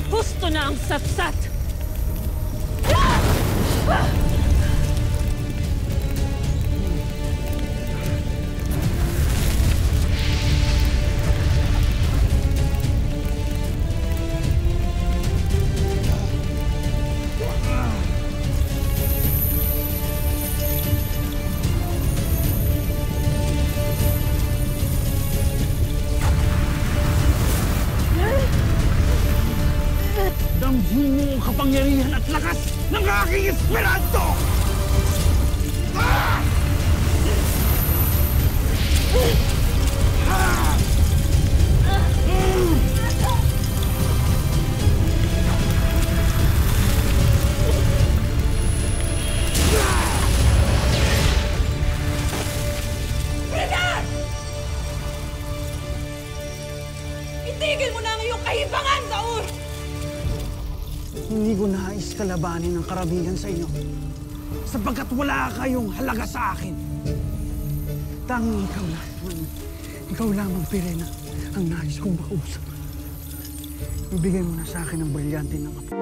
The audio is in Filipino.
Husto na ang satsat! Damhin mo ang kapangyarihan at lakas ng aking Esperanto! Itigil mo na ang iyong kahibangan, Saur! Hindi ko nais kalabanin ang karamihan sa inyo sapagkat wala kayong halaga sa akin. Tanging ikaw lamang, Pirena, ang nais kong makausap. Ibigay mo na sa akin ang brilyante ng apo.